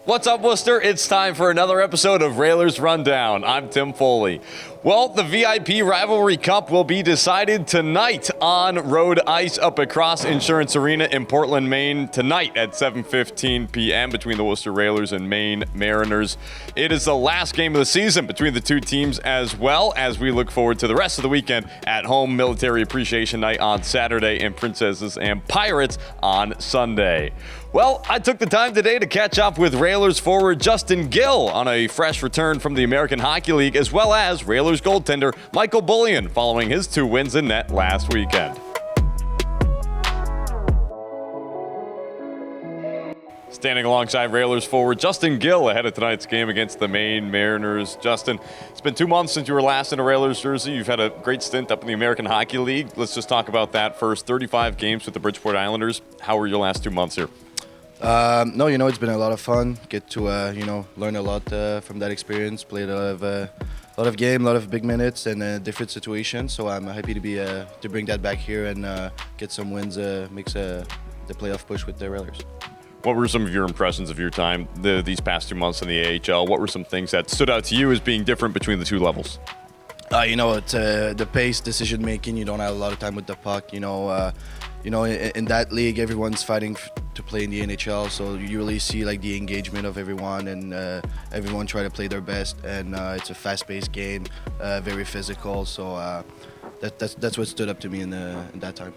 What's up, Worcester? It's time for another episode of Railers Rundown. I'm Tim Foley. Well, the VIP Rivalry Cup will be decided tonight on road ice up at Cross Insurance Arena in Portland, Maine, tonight at 7:15 p.m. between the Worcester Railers and Maine Mariners. It is the last game of the season between the two teams, as well as we look forward to the rest of the weekend at home. Military Appreciation Night on Saturday and Princesses and Pirates on Sunday. Well, I took the time today to catch up with Railers forward Justin Gill on a fresh return from the American Hockey League, as well as Railers goaltender Michael Bullion following his 2 wins in net last weekend. Standing alongside Railers forward Justin Gill ahead of tonight's game against the Maine Mariners. Justin, it's been 2 months since you were last in a Railers jersey. You've had a great stint up in the American Hockey League. Let's just talk about that first. 35 games with the Bridgeport Islanders. How were your last 2 months here? No, it's been a lot of fun. Get to, learn a lot from that experience. Played a lot of game, a lot of big minutes, and different situations. So I'm happy to bring that back here and get some wins. Makes the playoff push with the Railers. What were some of your impressions of your time these past 2 months in the ECHL? What were some things that stood out to you as being different between the two levels? It's the pace, decision making. You don't have a lot of time with the puck. In that league, everyone's fighting to play in the NHL, so you really see like the engagement of everyone, and everyone try to play their best. And it's a fast-paced game, very physical. So that's what stood up to me in that time.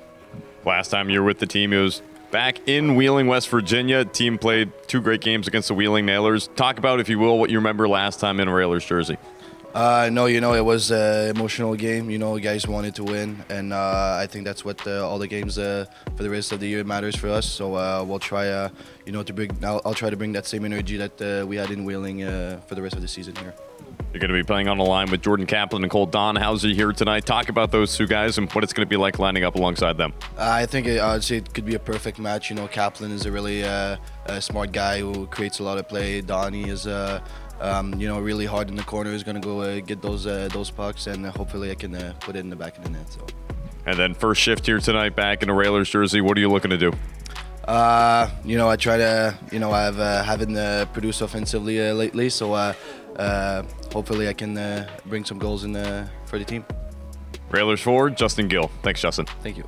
Last time you were with the team, it was back in Wheeling, West Virginia. Team played 2 great games against the Wheeling Nailers. Talk about, if you will, what you remember last time in a Railers jersey. It was an emotional game. Guys wanted to win, and I think that's what all the games for the rest of the year matters for us. So we'll try, to bring. I'll try to bring that same energy that we had in Wheeling for the rest of the season here. You're going to be playing on the line with Jordan Kaplan and Cole Donhauser here tonight. Talk about those 2 guys and what it's going to be like lining up alongside them. I think I'd say it could be a perfect match. Kaplan is a really smart guy who creates a lot of play. Donnie is really hard in the corner. Is going to go get those pucks, and hopefully I can put it in the back of the net. So. And then first shift here tonight, back in a Railers jersey. What are you looking to do? I try to, haven't produced offensively lately, so hopefully I can bring some goals in for the team. Railers forward, Justin Gill. Thanks, Justin. Thank you.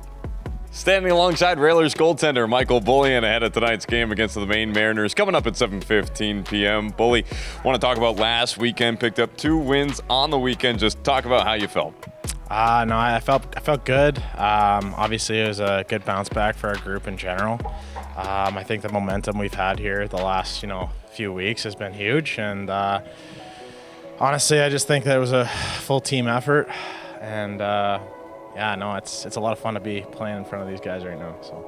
Standing alongside Railers goaltender Michael Bullion ahead of tonight's game against the Maine Mariners, coming up at 7:15 p.m. Bully, want to talk about last weekend. Picked up 2 wins on the weekend. Just talk about how you felt. I felt good. Obviously, it was a good bounce back for our group in general. I think the momentum we've had here the last few weeks has been huge, and honestly, I just think that it was a full team effort, and it's a lot of fun to be playing in front of these guys right now. So.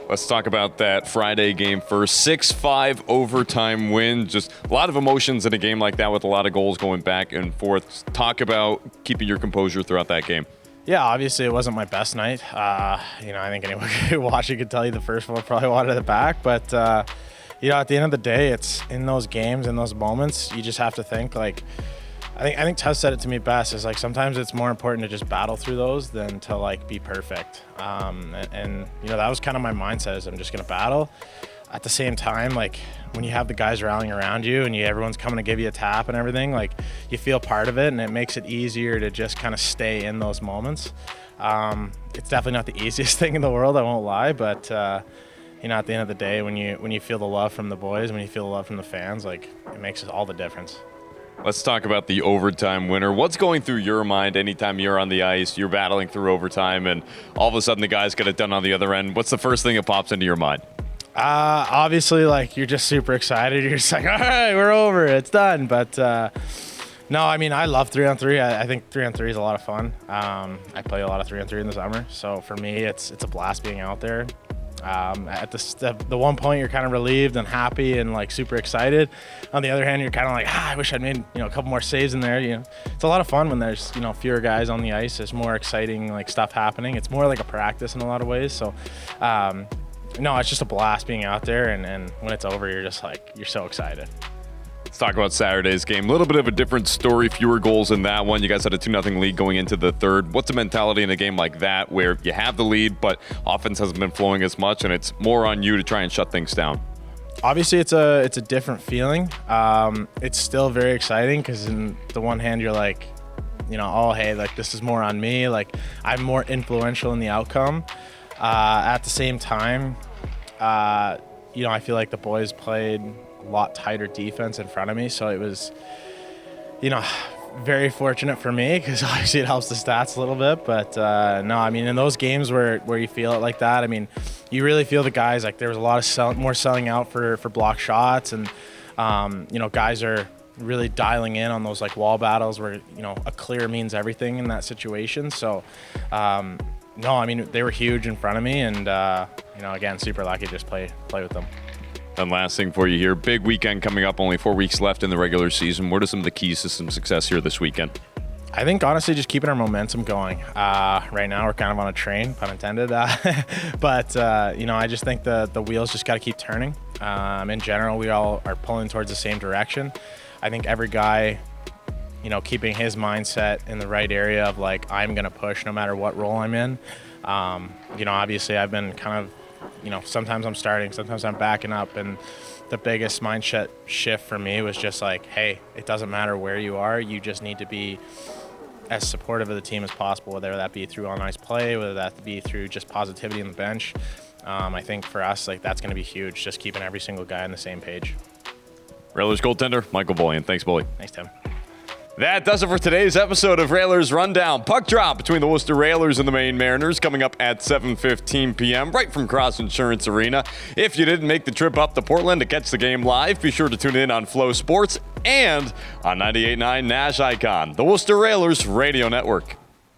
Let's talk about that Friday game first. 6-5 overtime win. Just a lot of emotions in a game like that with a lot of goals going back and forth. Talk about keeping your composure throughout that game. Yeah, obviously it wasn't my best night. I think anyone watching could tell you the first one probably wanted it back. But, at the end of the day, it's in those games, in those moments, you just have to think like, I think Tess said it to me best, is like sometimes it's more important to just battle through those than to like be perfect. That was kind of my mindset, is I'm just going to battle. At the same time, like when you have the guys rallying around you and everyone's coming to give you a tap and everything, like you feel part of it, and it makes it easier to just kind of stay in those moments. It's definitely not the easiest thing in the world, I won't lie, but at the end of the day, when you feel the love from the boys, when you feel the love from the fans, like it makes all the difference. Let's talk about the overtime winner. What's going through your mind anytime you're on the ice, you're battling through overtime, and all of a sudden the guys get it done on the other end? What's the first thing that pops into your mind? Obviously, like, you're just super excited. You're just like, all right, we're over. It's done. But, no, I mean, I love 3-on-3. I think 3-on-3 is a lot of fun. I play a lot of 3-on-3 in the summer. So for me, it's a blast being out there. At the one point, you're kind of relieved and happy and like super excited. On the other hand, you're kind of like, I wish I'd made a couple more saves in there. It's a lot of fun when there's fewer guys on the ice. There's more exciting like stuff happening. It's more like a practice in a lot of ways. So, it's just a blast being out there. And when it's over, you're just like, you're so excited. Let's talk about Saturday's game. A little bit of a different story, fewer goals in that one. You guys had a 2-0 lead going into the third. What's the mentality in a game like that where you have the lead, but offense hasn't been flowing as much, and it's more on you to try and shut things down? Obviously, it's a different feeling. It's still very exciting because in the one hand, you're like, oh, hey, like this is more on me. Like I'm more influential in the outcome. At the same time, I feel like the boys played a lot tighter defense in front of me. So it was, very fortunate for me because obviously it helps the stats a little bit. But no, I mean, in those games where you feel it like that, I mean, you really feel the guys, like there was a lot of more selling out for block shots. And, guys are really dialing in on those like wall battles where, a clear means everything in that situation. So, no, I mean, they were huge in front of me. And, again, super lucky to just play with them. And last thing for you here, big weekend coming up, only 4 weeks left in the regular season. What are some of the keys to some success here this weekend? I think, honestly, just keeping our momentum going. Right now, we're kind of on a train, pun intended. But I just think the wheels just got to keep turning. In general, we all are pulling towards the same direction. I think every guy, keeping his mindset in the right area of, like, I'm going to push no matter what role I'm in. Obviously, I've been kind of, sometimes I'm starting, sometimes I'm backing up. And the biggest mindset shift for me was just like, hey, it doesn't matter where you are. You just need to be as supportive of the team as possible, whether that be through on-ice play, whether that be through just positivity on the bench. I think for us, like, that's going to be huge, just keeping every single guy on the same page. Railers goaltender, Michael Bullion. Thanks, Bully. Thanks, Tim. That does it for today's episode of Railers Rundown. Puck drop between the Worcester Railers and the Maine Mariners coming up at 7:15 p.m. right from Cross Insurance Arena. If you didn't make the trip up to Portland to catch the game live, be sure to tune in on Flow Sports and on 98.9 Nash Icon, the Worcester Railers Radio Network.